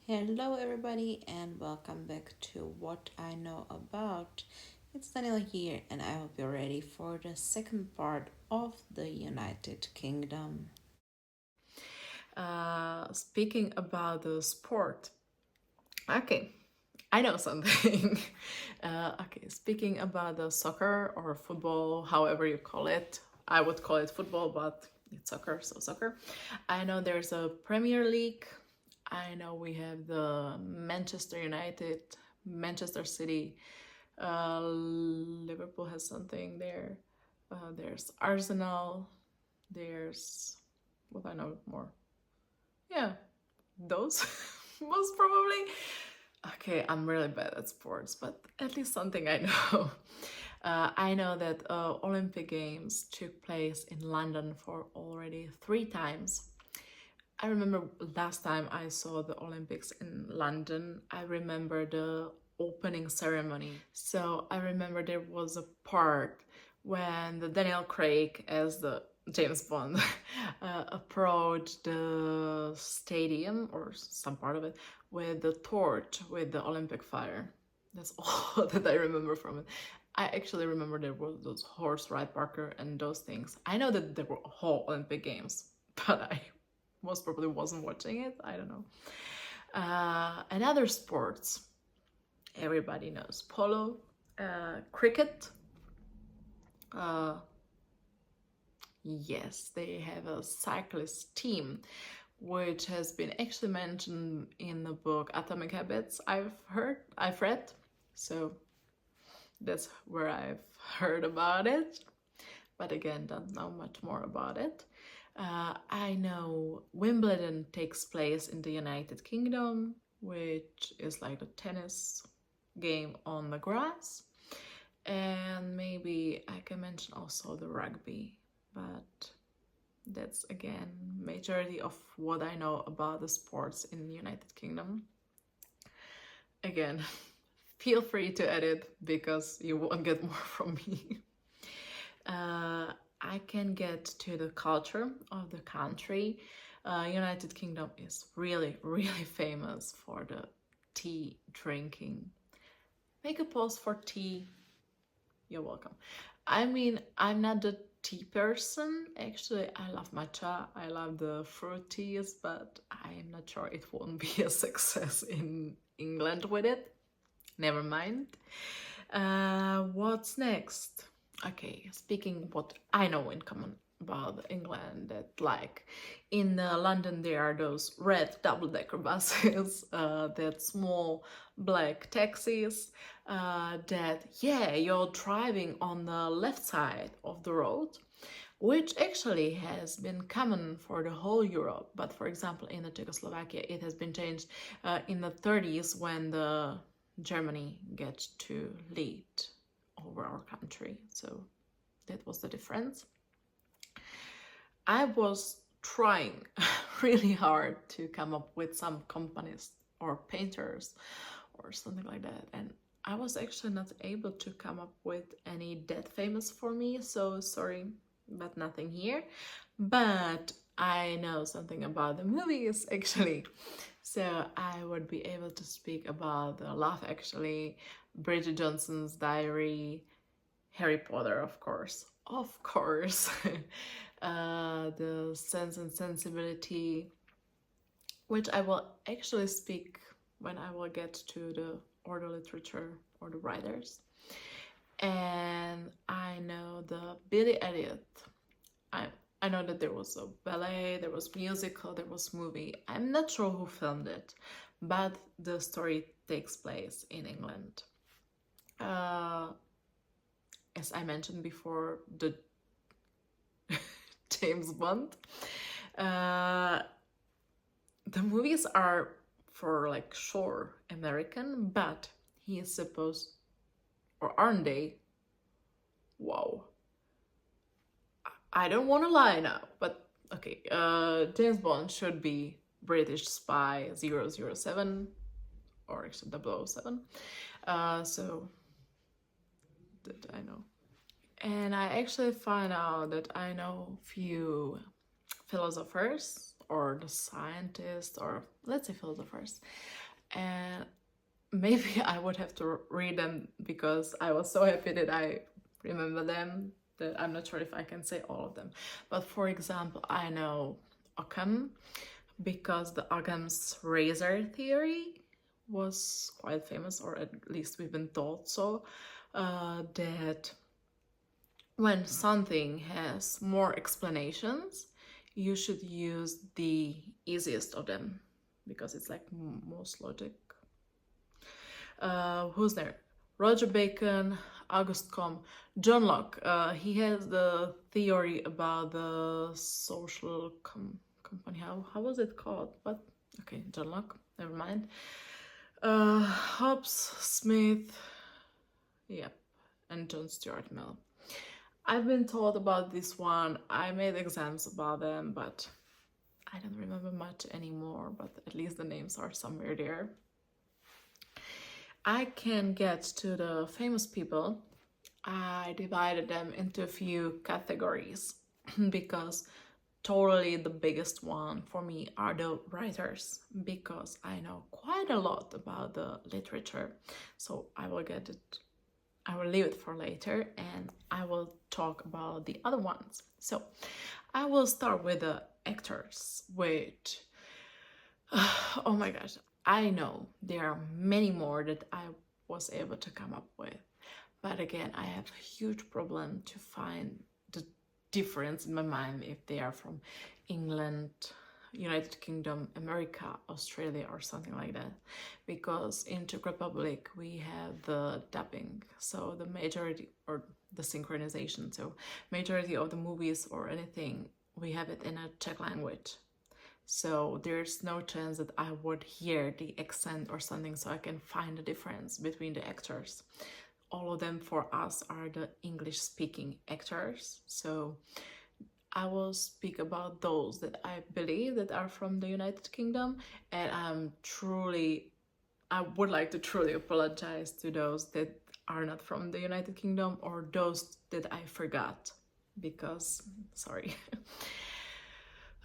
Hello, everybody, and welcome back to What I Know About. It's Daniel here, and I hope you're ready for the second part of the United Kingdom. Speaking about the sport, okay, I know something. Okay, speaking about the soccer or football, however you call it, I would call it football, but it's soccer, so soccer. I know there's a Premier League. I know we have the Manchester United, Manchester City, Liverpool has something there. There's Arsenal. There's what I know more. Yeah, those most probably. Okay, I'm really bad at sports, but at least something I know. I know that Olympic Games took place in London for already 3 times. I remember last time I saw the Olympics in London, I remember the opening ceremony. So I remember there was a part when the Daniel Craig as the James Bond approached the stadium or some part of it with the torch with the Olympic fire. That's all that I remember from it. I actually remember there was those horse ride Parker and those things. I know that there were whole Olympic Games, but I most probably wasn't watching it. I don't know. And other sports, everybody knows polo, cricket. Uh, yes, they have a cyclist team, which has been actually mentioned in the book Atomic Habits. I've read, so that's where I've heard about it. But again, don't know much more about it. I know Wimbledon takes place in the United Kingdom, which is like the tennis game on the grass. And maybe I can mention also the rugby, but that's again majority of what I know about the sports in the United Kingdom. Again, feel free to edit because you won't get more from me. I can get to the culture of the country. United Kingdom is really, really famous for the tea drinking. Make a pause for tea. You're welcome. I mean, I'm not the tea person. Actually, I love matcha. I love the fruit teas, but I am not sure it won't be a success in England with it. Never mind. What's next? Okay, speaking what I know in common about England, that like in London there are those red double-decker buses, that small black taxis, that yeah you're driving on the left side of the road, which actually has been common for the whole Europe. But for example, in the Czechoslovakia, it has been changed in the 30s when the Germany gets to lead over our country. So that was the difference. I was trying really hard to come up with some companies or painters or something like that, and I was actually not able to come up with any that famous for me, so sorry, but nothing here. But I know something about the movies actually. So I would be able to speak about the Love Actually, Bridget Johnson's Diary, Harry Potter, of course. Of course. The Sense and Sensibility, which I will actually speak when I will get to the order literature or the writers. And I know the Billy Elliot. I I know that there was a ballet, there was musical, there was movie. I'm not sure who filmed it, but the story takes place in England. Uh, as I mentioned before, the James Bond. Uh, the movies are for like sure American, but he is supposed, or aren't they? Wow. I don't want to lie now, but okay. James Bond should be British spy 007 or actually 007. So that I know. And I actually find out that I know few philosophers or the scientists, or let's say philosophers. And maybe I would have to read them because I was so happy that I remember them that I'm not sure if I can say all of them. But for example, I know Occam because the Occam's razor theory was quite famous, or at least we've been told so, that when something has more explanations, you should use the easiest of them because it's like most logic. Who's there? Roger Bacon, Auguste Comte, John Locke. He has the theory about the social company. How was it called? But okay, John Locke. Never mind. Hobbes, Smith, yep, and John Stuart Mill. I've been told about this one. I made exams about them, but I don't remember much anymore. But at least the names are somewhere there. I can get to the famous people. I divided them into a few categories because totally the biggest one for me are the writers, because I know quite a lot about the literature. So I will leave it for later, and I will talk about the other ones. So I will start with the actors, which oh my gosh, I know there are many more that I was able to come up with. But again, I have a huge problem to find the difference in my mind if they are from England, United Kingdom, America, Australia, or something like that. Because in Czech Republic, we have the dubbing. So the majority, or the synchronization, so majority of the movies or anything, we have it in a Czech language. So there's no chance that I would hear the accent or something so I can find the difference between the actors. All of them for us are the English speaking actors. So I will speak about those that I believe that are from the United Kingdom, and I would like to truly apologize to those that are not from the United Kingdom or those that I forgot, because sorry.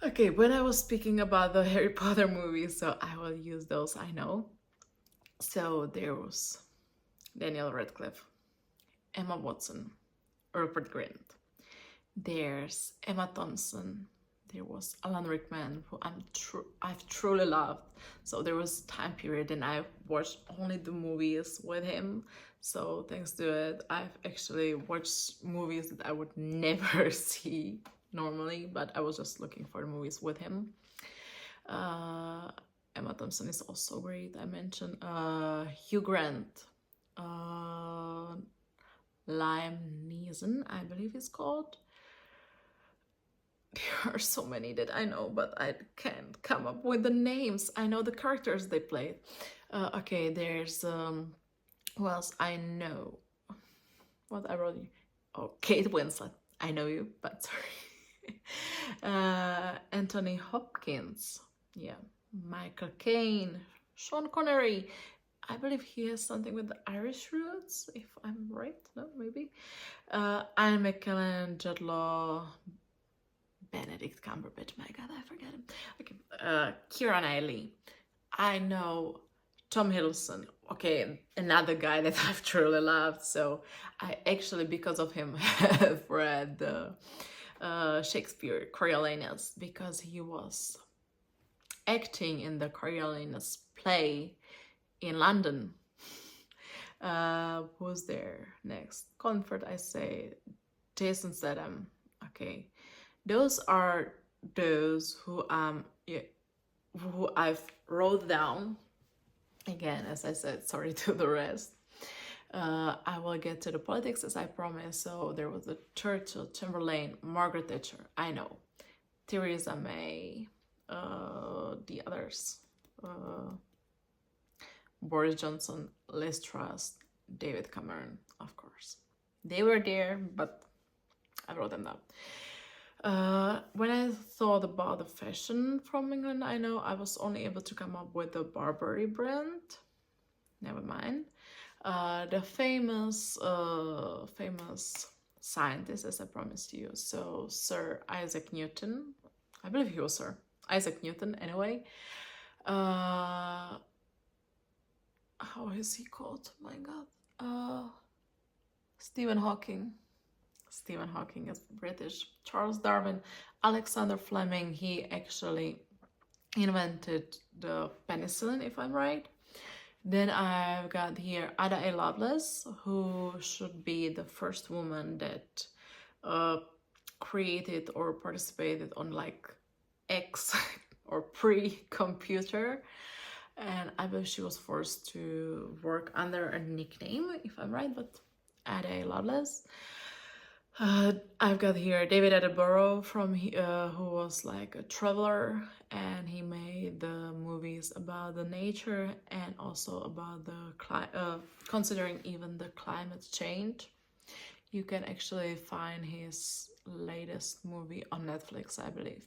Okay, when I was speaking about the Harry Potter movies, so I will use those I know. So there was Daniel Radcliffe, Emma Watson, Rupert Grint. There's Emma Thompson. There was Alan Rickman, who I've truly loved. So there was a time period and I watched only the movies with him. So thanks to it, I've actually watched movies that I would never see normally, but I was just looking for the movies with him. Emma Thompson is also great. I mentioned Hugh Grant, Liam Neeson, I believe it's called. There are so many that I know, but I can't come up with the names. I know the characters they played. Okay, there's who else I know? What I wrote you? Oh, Kate Winslet. I know you, but sorry. Anthony Hopkins. Yeah. Michael Caine. Sean Connery. I believe he has something with the Irish roots, if I'm right. No, maybe. Ian McKellen, Jude Law, Benedict Cumberbatch. My God, I forget him. Okay. Keira Knightley. I know Tom Hiddleston. Okay, another guy that I've truly loved. So I actually, because of him, have read Shakespeare, Coriolanus, because he was acting in the Coriolanus play in London. Who's there next? Comfort, I say. Jason Statham. Okay, those are those who I've wrote down. Again, as I said, sorry to the rest. I will get to the politics as I promised. So there was a Churchill, Chamberlain, Margaret Thatcher. I know. Theresa May. The others. Boris Johnson, Liz Truss, David Cameron, of course. They were there, but I wrote them down. When I thought about the fashion from England, I know I was only able to come up with the Burberry brand. Never mind. The famous scientist, as I promised you. So Sir Isaac Newton. I believe he was Sir. Isaac Newton anyway. How is he called? Oh my god. Stephen Hawking. Stephen Hawking is British. Charles Darwin, Alexander Fleming, he actually invented the penicillin, if I'm right. Then I've got here Ada A. Lovelace, who should be the first woman that created or participated on like X or pre-computer. And I believe she was forced to work under a nickname, if I'm right, but Ada A. Lovelace. I've got here David Attenborough from who was like a traveler, and he made the movies about the nature and also about the considering even the climate change. You can actually find his latest movie on Netflix, I believe.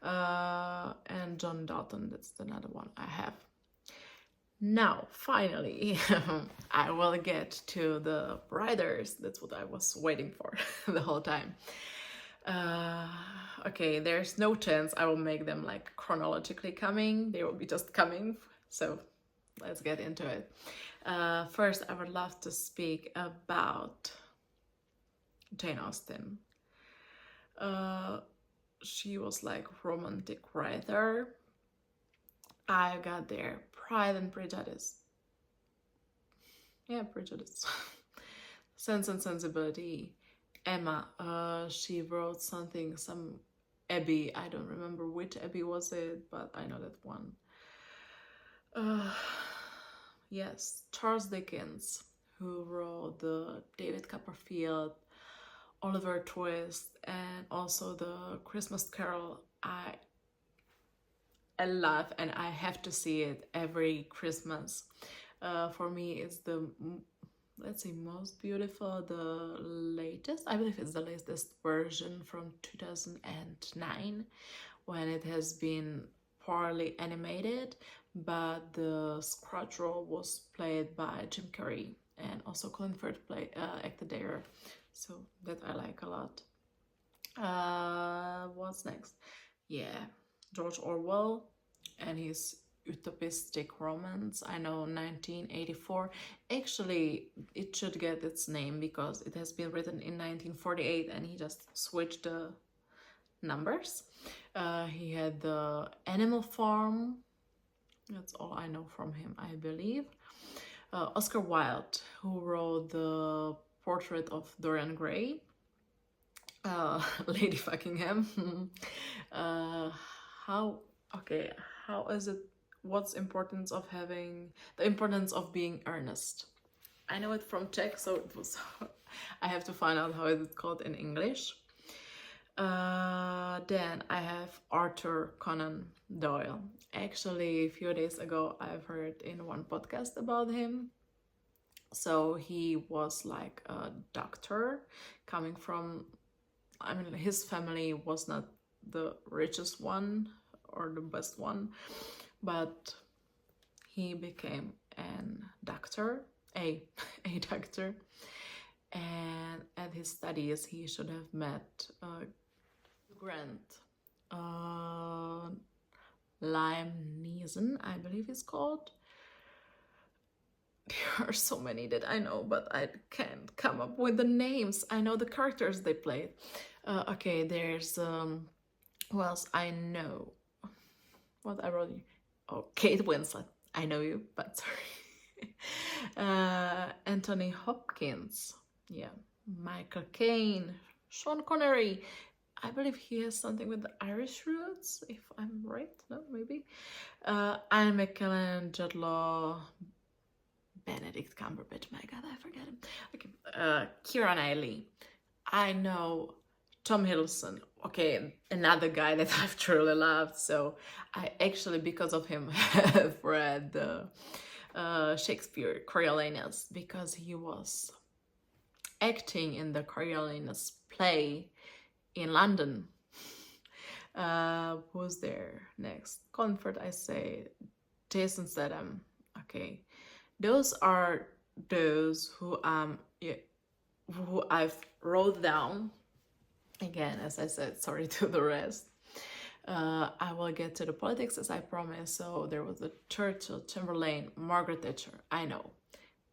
And John Dalton, that's another one I have. Now, finally, I will get to the writers. That's what I was waiting for the whole time. Okay, there's no chance I will make them like chronologically coming. They will be just coming. So let's get into it. First, I would love to speak about Jane Austen. She was like romantic writer. I got there Pride and Prejudice. Yeah, Prejudice. Sense and Sensibility. Emma, she wrote something, some Abbey. I don't remember which Abbey was it, but I know that one. Yes, Charles Dickens, who wrote the David Copperfield, Oliver Twist, and also the Christmas Carol. I love, and I have to see it every Christmas. For me, it's the, let's say, most beautiful, the latest. I believe it's the latest version from 2009, when it has been poorly animated, but the Scrooge role was played by Jim Carrey, and also Colin Firth acted there, so that I like a lot. What's next? Yeah, George Orwell and his utopistic romance. I know 1984. Actually, it should get its name because it has been written in 1948 and he just switched the numbers. He had the Animal Farm. That's all I know from him, I believe. Oscar Wilde, who wrote the Portrait of Dorian Gray. Lady Buckingham. How is it, what's importance of having the importance of being earnest? I know it from Czech, so it was I have to find out how it is called in English. Then I have Arthur Conan Doyle. Actually, a few days ago I've heard in one podcast about him. So he was like a doctor coming from, I mean, his family was not the richest one or the best one, but he became a doctor, and at his studies he should have met Grant Liam Neeson, I believe it's called. There are so many that I know, but I can't come up with the names. I know the characters they played. Okay, there's who else I know? What I wrote you? Oh, Kate Winslet. I know you, but sorry. Anthony Hopkins. Yeah. Michael Caine. Sean Connery. I believe he has something with the Irish roots, if I'm right. No, maybe. Ian McKellen, Jude Law, Benedict Cumberbatch. My God, I forget him. Okay. Keira Knightley. I know Tom Hiddleston. Okay, another guy that I've truly loved. So I actually, because of him, have read Shakespeare, Coriolanus, because he was acting in the Coriolanus play in London. Who's there next? Colin Firth, I say. Jason Statham. Okay, those are those who I've wrote down. Again, as I said, sorry to the rest. I will get to the politics as I promised. So there was the Churchill, Chamberlain, Margaret Thatcher. I know.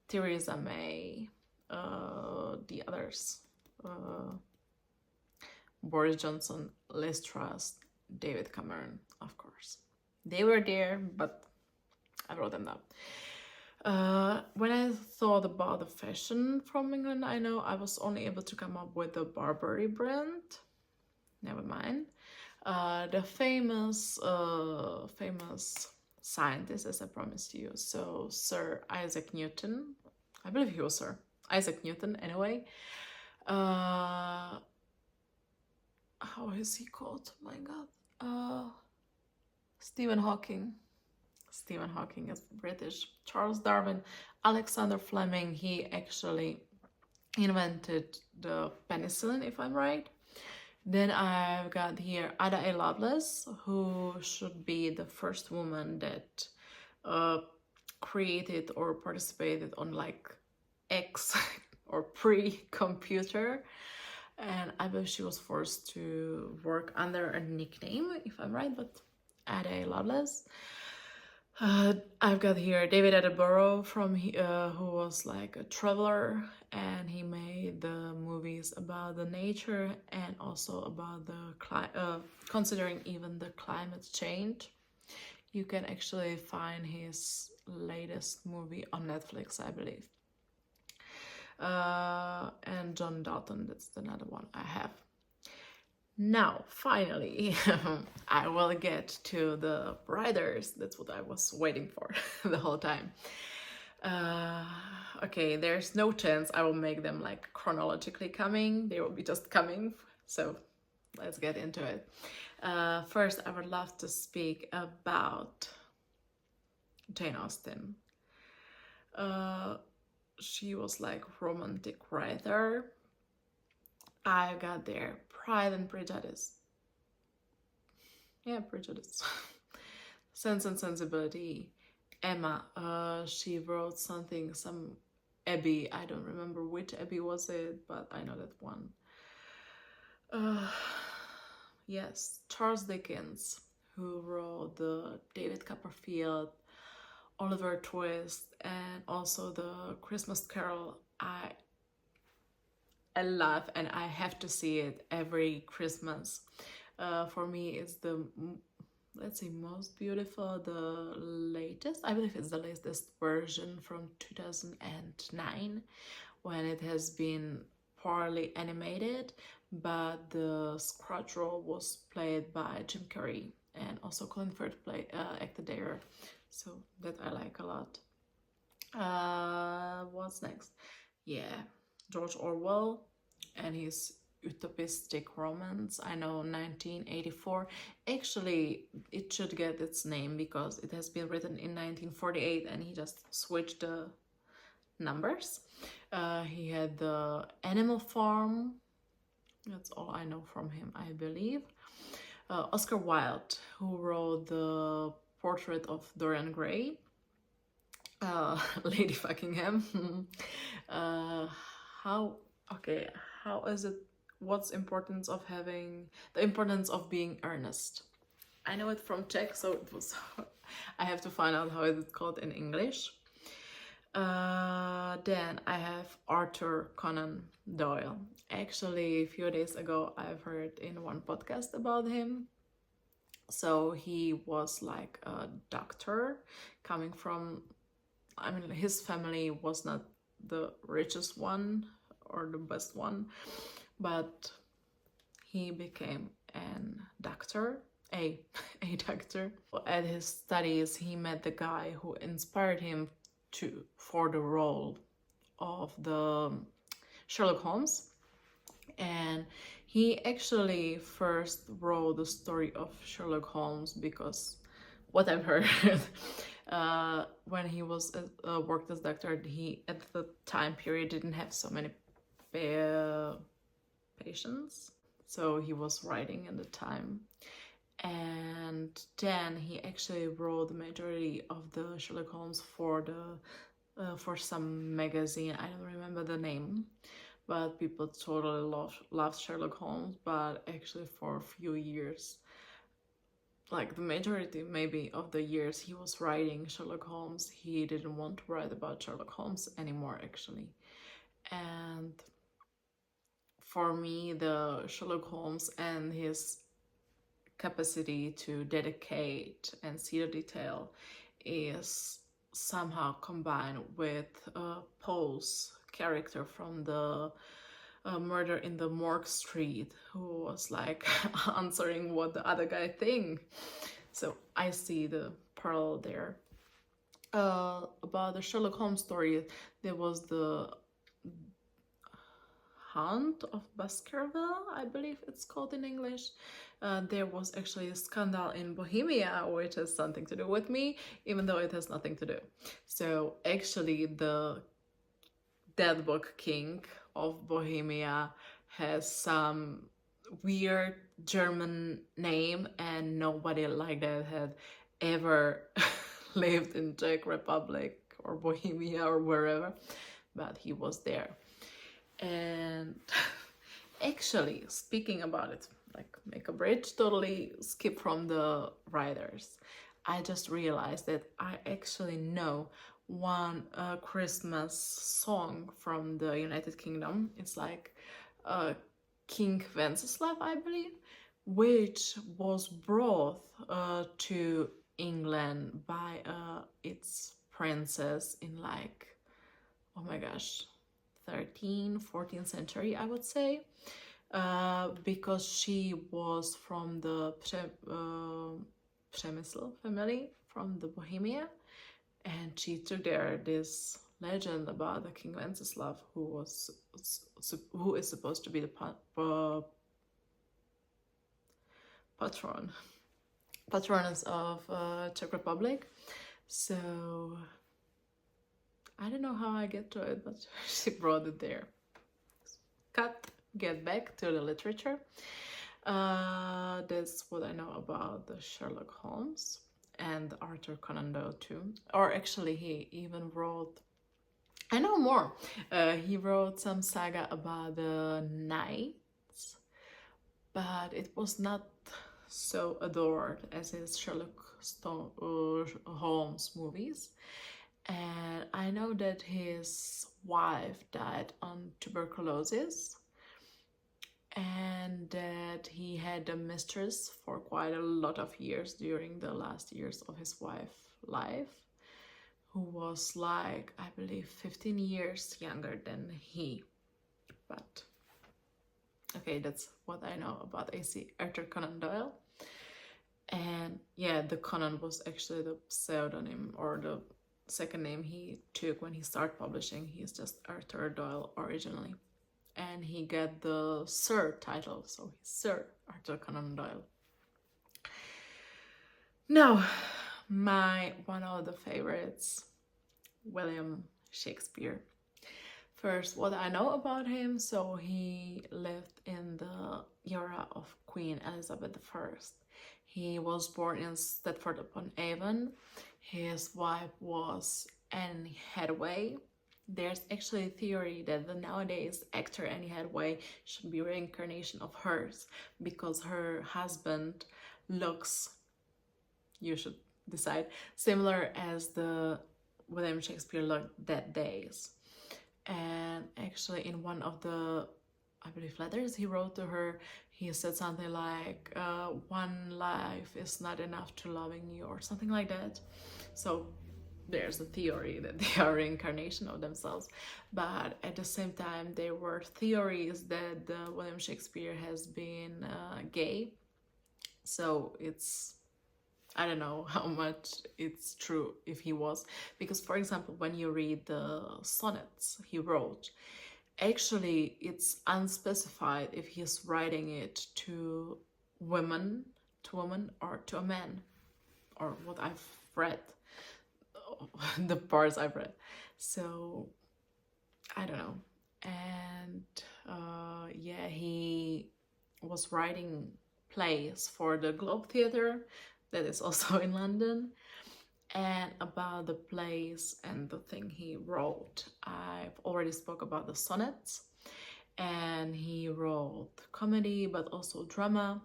Theresa May, the others, uh, Boris Johnson, Liz Truss, David Cameron, of course. They were there, but I wrote them down. When I thought about the fashion from England, I know I was only able to come up with the Burberry brand. Never mind. The famous scientist, as I promised you. So Sir Isaac Newton, I believe he was Sir Isaac Newton. Anyway, how is he called? Oh my God. Stephen Hawking. Stephen Hawking is British. Charles Darwin, Alexander Fleming. He actually invented the penicillin, if I'm right. Then I've got here Ada A. Lovelace, who should be the first woman that created or participated on like X or pre-computer. And I believe she was forced to work under a nickname, if I'm right, but Ada A. Lovelace. I've got here David Attenborough from who was like a traveler, and he made the movies about the nature and also about the considering even the climate change. You can actually find his latest movie on Netflix, I believe. And John Dalton, that's another one I have. Now, finally, I will get to the writers. That's what I was waiting for the whole time. Okay, there's no chance I will make them like chronologically coming. They will be just coming. So let's get into it. First, I would love to speak about Jane Austen. She was like romantic writer. I got there Pride and Prejudice. Yeah, Prejudice. Sense and Sensibility. Emma, she wrote something, some Abbey. I don't remember which Abbey was it, but I know that one. Yes, Charles Dickens, who wrote the David Copperfield, Oliver Twist, and also the Christmas Carol. I love, and I have to see it every Christmas. For me, it's the, let's say, most beautiful, the latest. I believe it's the latest version from 2009, when it has been poorly animated, but the Scrooge role was played by Jim Carrey, and also Colin Firth acted there, so that I like a lot. What's next? Yeah, George Orwell and his utopistic romance. I know 1984. Actually, it should get its name because it has been written in 1948 and he just switched the numbers. He had the Animal Farm. That's all I know from him, I believe. Oscar Wilde, who wrote the Portrait of Dorian Gray. Lady Buckingham. How is it, what's importance of having the importance of being earnest? I know it from Czech, so it was I have to find out how it is called in English. Then I have Arthur Conan Doyle. Actually, a few days ago I've heard in one podcast about him. So he was like a doctor coming from, I mean, his family was not the richest one or the best one, but he became a doctor. At his studies, he met the guy who inspired him for the role of the Sherlock Holmes, and he actually first wrote the story of Sherlock Holmes because what I've heard, when he was worked as doctor, he at the time period didn't have so many patients, so he was writing at the time. And then he actually wrote the majority of the Sherlock Holmes for for some magazine. I don't remember the name, but people totally loved Sherlock Holmes. But actually, for a few years, like the majority maybe of the years he was writing Sherlock Holmes, he didn't want to write about Sherlock Holmes anymore, actually. And for me, the Sherlock Holmes and his capacity to dedicate and see the detail is somehow combined with Poe's character from the Murder in the Morgue Street, who was like answering what the other guy think. So I see the parallel there. About the Sherlock Holmes story, there was the Hunt of Baskerville, I believe it's called in English. There was actually a scandal in Bohemia, which has something to do with me, even though it has nothing to do. So actually, the Dead Book King of Bohemia has some weird German name, and nobody like that had ever lived in Czech Republic or Bohemia or wherever, but he was there. And actually, speaking about it, like make a bridge, totally skip from the writers. I just realized that I actually know one Christmas song from the United Kingdom. It's like King Wenceslav, I believe, which was brought to England by its princess in like, oh my gosh, 13th, 14th century, I would say, because she was from the Przemysl family from the Bohemia, and she took there this legend about the King Wenceslav, who is supposed to be the patroness of Czech Republic. So I don't know how I get to it, but she brought it there. Cut, get back to the literature. That's what I know about the Sherlock Holmes and Arthur Conan Doyle too. Or actually, he even wrote, I know more. He wrote some saga about the knights, but it was not so adored as his Sherlock Holmes movies. And I know that his wife died on tuberculosis, and that he had a mistress for quite a lot of years during the last years of his wife's life, who was like, I believe, 15 years younger than he. But okay, that's what I know about Arthur Conan Doyle. And yeah, the Conan was actually the pseudonym or the second name he took when he started publishing. He's just Arthur Doyle originally, and he got the Sir title, so he's Sir Arthur Conan Doyle. Now, my one of the favorites, William Shakespeare. First, what I know about him, so he lived in the era of Queen Elizabeth I. He was born in Stratford-upon-Avon. His wife was Anne Hathaway. There's actually a theory that the nowadays actor Anne Hathaway should be a reincarnation of hers, because her husband looks, you should decide, similar as the William Shakespeare looked that days. And actually in one of the, I believe, letters he wrote to her, he said something like, one life is not enough to loving you, or something like that. So there's a theory that they are reincarnation of themselves. But at the same time, there were theories that William Shakespeare has been gay. So it's, I don't know how much it's true if he was. Because, for example, when you read the sonnets he wrote, actually it's unspecified if he's writing it to women, or to a man, or what I've read, the parts I've read. So I don't know. And yeah, he was writing plays for the Globe Theatre, that is also in London. And about the plays and the thing he wrote, I've already spoke about the sonnets, and he wrote comedy but also drama.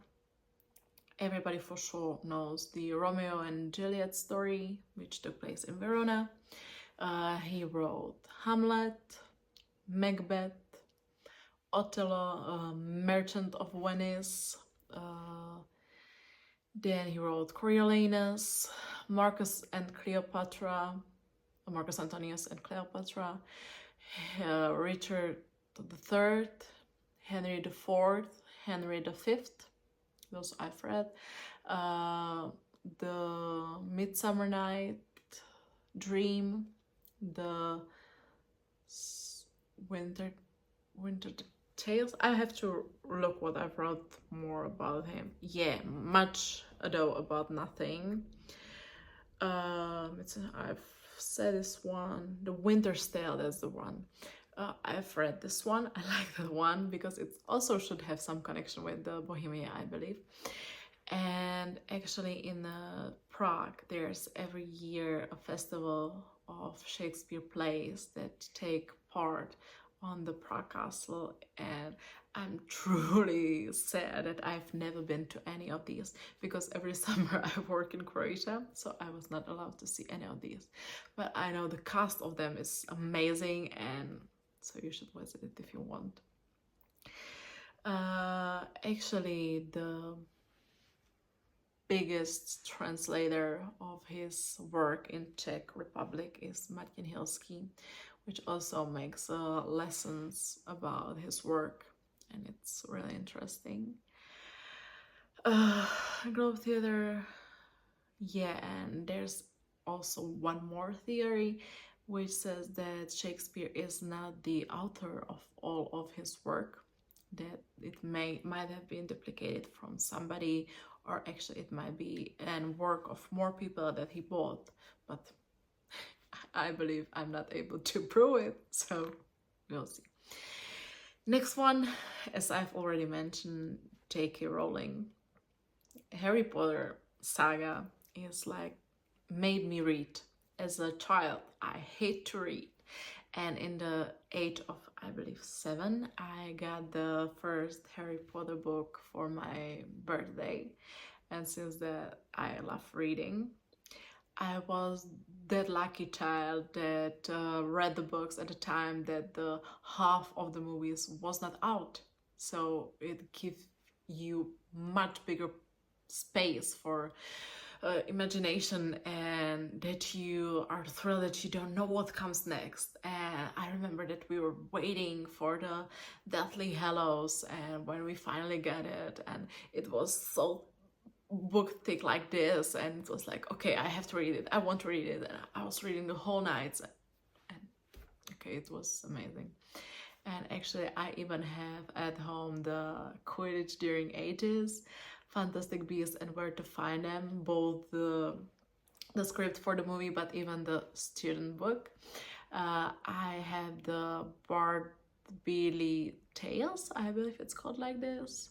everybody for sure knows the Romeo and Juliet story, which took place in Verona. He wrote Hamlet, Macbeth, Othello, Merchant of Venice. Then he wrote Coriolanus, Marcus and Cleopatra, Marcus Antonius and Cleopatra, Richard III, Henry IV, Henry V. Those I've read. The Midsummer Night Dream, the Winter Tales. I have to look what I've wrote more about him. Yeah, Much Ado About Nothing. I've said this one. The Winter's Tale, that's the one. I've read this one. I like that one because it also should have some connection with the Bohemia, I believe. And actually in Prague, there's every year a festival of Shakespeare plays that take part on the Prague Castle, and I'm truly sad that I've never been to any of these because every summer I work in Croatia, so I was not allowed to see any of these. But I know the cast of them is amazing, and so you should visit it if you want. Actually, the biggest translator of his work in Czech Republic is Martin Hilsky, which also makes lessons about his work, and it's really interesting. Globe Theater, yeah, and there's also one more theory which says that Shakespeare is not the author of all of his work, that it might have been duplicated from somebody, or actually it might be a work of more people that he bought, but I believe I'm not able to prove it, so we'll see. Next one, as I've already mentioned, J.K. Rowling. Harry Potter saga is like made me read. As a child, I hate to read. And in the age of, I believe, 7, I got the first Harry Potter book for my birthday. And since that, I love reading. I was that lucky child that read the books at the time that the half of the movies was not out. So it gives you much bigger space for imagination, and that you are thrilled that you don't know what comes next. And I remember that we were waiting for the Deathly Hallows, and when we finally got it, and it was so book thick like this, and it was like, okay, I have to read it, I want to read it, and I was reading the whole nights, and okay, it was amazing. And actually I even have at home the Quidditch During Ages, Fantastic Beasts and Where to Find Them, both the script for the movie, but even the student book. I have the Bard Beely Tales, I believe it's called like this.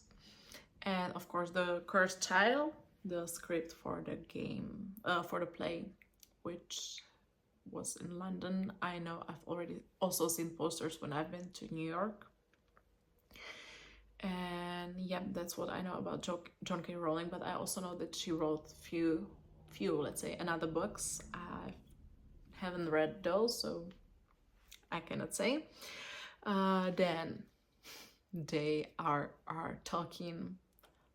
And of course the Cursed Child, the script for the game, for the play, which was in London. I know I've already also seen posters when I've been to New York. And yeah, that's what I know about John K. Rowling, but I also know that she wrote few, let's say, another books. I haven't read those, so I cannot say. Then they are talking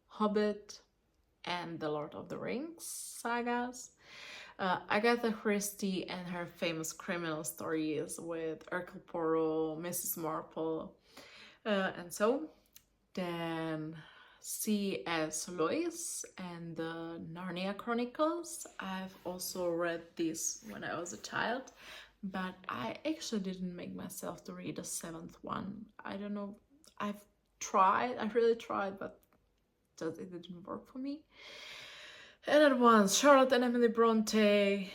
Hobbit and the Lord of the Rings sagas. Agatha Christie and her famous criminal stories with Hercule Poirot, Mrs. Marple, and so. Then C.S. Lewis and the Narnia Chronicles. I've also read this when I was a child, but I actually didn't make myself to read the 7th one. I don't know, I really tried, but it didn't work for me. And at once, Charlotte and Emily Bronte,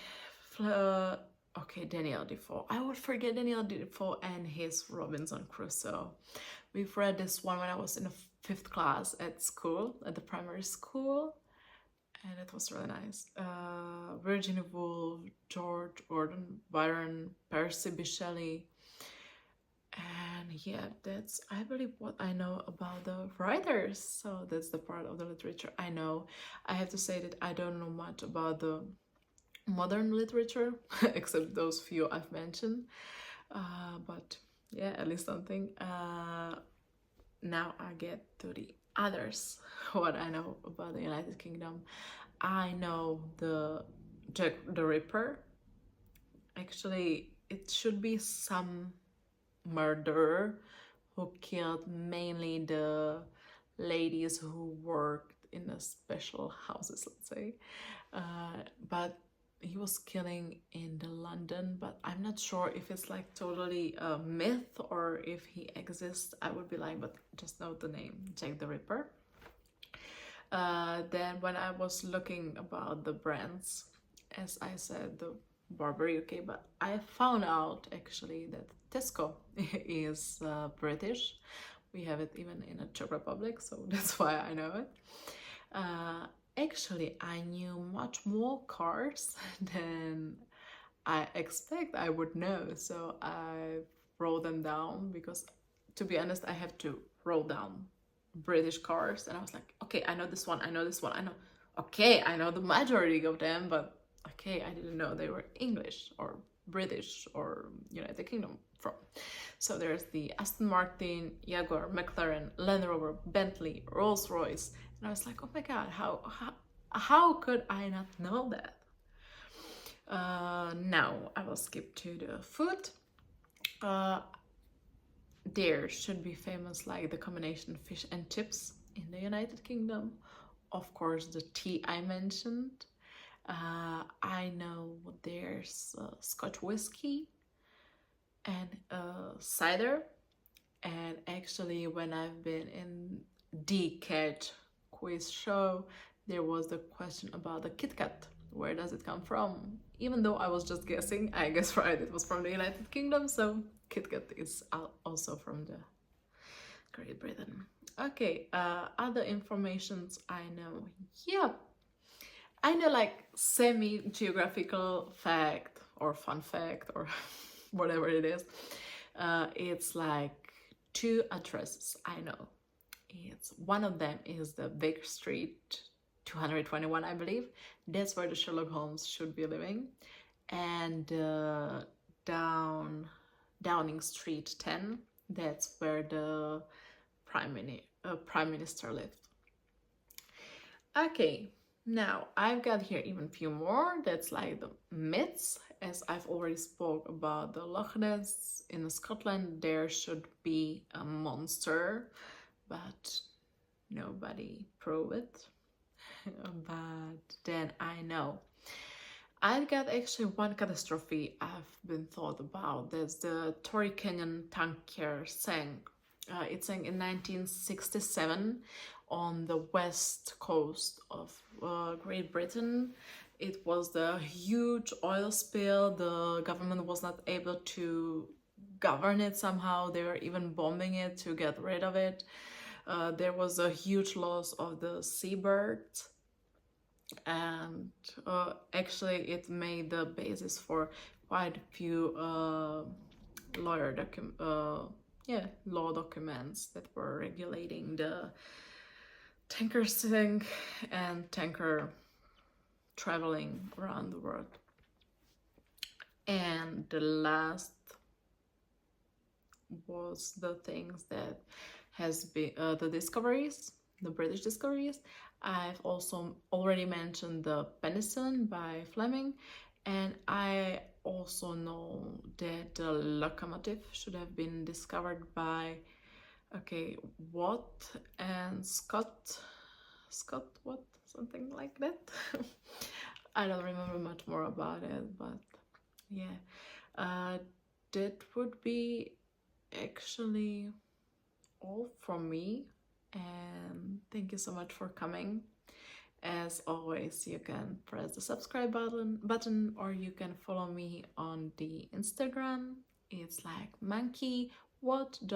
okay, Daniel Defoe. I would forget Daniel Defoe and his Robinson Crusoe. We've read this one when I was in the 5th class at school, at the primary school, and it was really nice. Virginia Woolf, George Gordon, Byron, Percy B. Shelley, And yeah, that's, I believe, what I know about the writers. So that's the part of the literature I know. I have to say that I don't know much about the modern literature, except those few I've mentioned. But yeah, at least something. Now I get to the others. What I know about the United Kingdom. I know the Jack the Ripper. Actually, it should be some murderer who killed mainly the ladies who worked in the special houses, let's say. But he was killing in the London, but I'm not sure if it's like totally a myth or if he exists. I would be lying, but just know the name, Jack the Ripper. Then when I was looking about the brands, as I said, the Burberry, okay, but I found out actually that Tesco is British. We have it even in the Czech Republic, so that's why I know it. Actually, I knew much more cars than I expect I would know, so I wrote them down because, to be honest, I have to wrote down British cars, and I was like, okay, I know this one, I know this one, I know. Okay, I know the majority of them, but okay, I didn't know they were English or British or United Kingdom from. So there's the Aston Martin, Jaguar, McLaren, Land Rover, Bentley, Rolls Royce, and I was like, oh my god, how could I not know that? Now I will skip to the food. There should be famous like the combination fish and chips in the United Kingdom. Of course, the tea I mentioned. I know there's Scotch whiskey and cider. And actually, when I've been in the Catch quiz show, there was the question about the Kit Kat. Where does it come from? Even though I was just guessing, I guess right, it was from the United Kingdom, so Kit Kat is also from the Great Britain. Okay, other informations I know. Yeah, I know like semi-geographical fact or fun fact or whatever it is. It's like two addresses I know. It's one of them is the Baker Street 221, I believe. That's where the Sherlock Holmes should be living. And Downing Street 10, that's where the Prime Minister lived. Okay, now I've got here even few more. That's like the myths. As I've already spoke about the Loch Ness in Scotland, there should be a monster, but nobody proved it. But then I know I've got actually one catastrophe I've been thought about. That's the Torrey Canyon tanker sank. It sank in 1967 on the west coast of Great Britain. It was the huge oil spill. The government was not able to govern it somehow. They were even bombing it to get rid of it. There was a huge loss of the seabirds, and actually it made the basis for quite a few law documents that were regulating the tanker sink and tanker traveling around the world. And the last was the things that has been the discoveries, the British discoveries. I've also already mentioned the penicillin by Fleming, and I also know that the locomotive should have been discovered by Watt and Scott Watt, something like that. I don't remember much more about it, but yeah, that would be actually all from me, and thank you so much for coming. As always, you can press the subscribe button or you can follow me on the Instagram. It's like monkey what.I.know.about.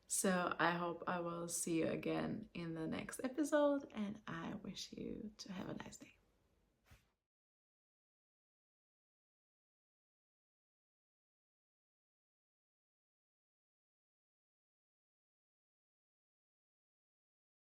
So I hope I will see you again in the next episode, and I wish you to have a nice day.